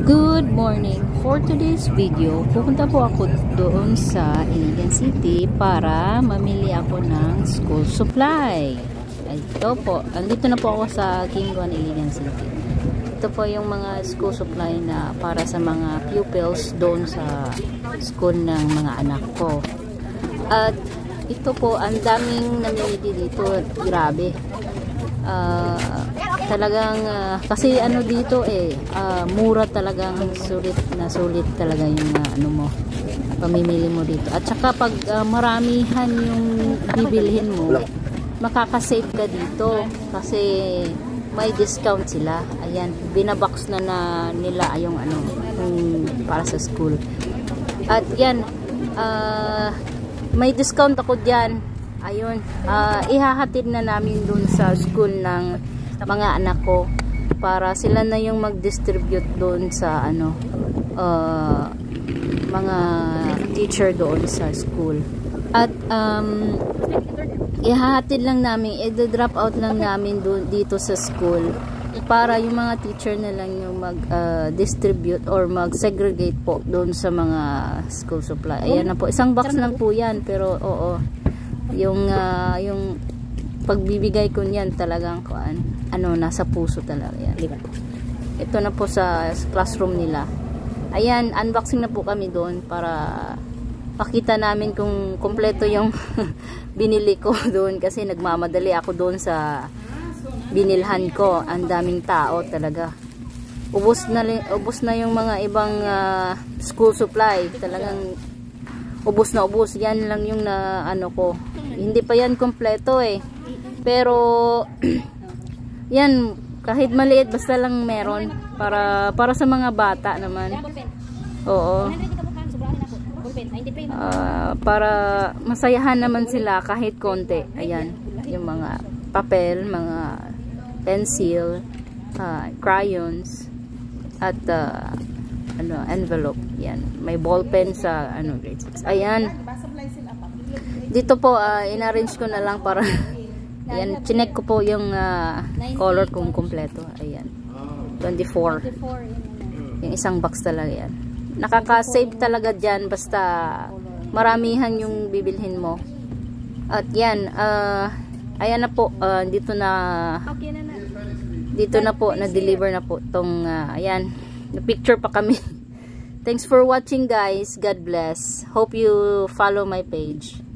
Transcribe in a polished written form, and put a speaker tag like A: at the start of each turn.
A: Good morning! For today's video, pupunta po ako doon sa Iligan City para mamili ako ng school supply. Ito po, andito na po ako sa King Juan, Iligan City. Ito po yung mga school supply na para sa mga pupils doon sa school ng mga anak ko. At ito po, ang daming namili dito. Grabe. Talagang kasi ano dito mura, talagang sulit talaga yung ano mo, pamimili mo dito. At saka pag maramihan yung bibilhin mo, makakasave ka dito kasi may discount sila. Ayan, binabox na nila yung ano, para sa school. At yan, may discount ako diyan. Ayun, ihahatid na namin dun sa school ng mga anak ko para sila na yung mag-distribute doon sa ano, mga teacher doon sa school. At ihahatid lang namin, i-drop out lang namin doon dito sa school para yung mga teacher na lang yung mag-distribute or mag-segregate po doon sa mga school supply. Ayan na po, isang box lang po yan, pero oo, yung pagbibigay ko niyan talagang ano, nasa puso talaga yan. Ito na po sa classroom nila. Ayan, unboxing na po kami doon para makita namin kung kompleto yung binili ko doon, kasi nagmamadali ako doon sa binilhan ko. Ang daming tao talaga. Ubos na yung mga ibang school supply. Talagang ubos na ubos. Yan lang yung ano ko. Hindi pa yan kompleto pero yan, kahit maliit basta lang meron para sa mga bata naman. Oo. Para masayahan naman sila kahit konti. Ayan, yung mga papel, mga pencil, crayons, at ano, envelope. Yan, may ballpen sa ano, grade 6. Ayan. Dito po in-arrange ko na lang para ayan, chinek ko po yung color kung kompleto. Ayan, 24. Yung isang box talaga yan. Nakaka-save talaga dyan basta maramihan yung bibilhin mo. At yan, ayan na po, dito na po, na-deliver na po tong ayan, na-picture pa kami. Thanks for watching guys. God bless. Hope you follow my page.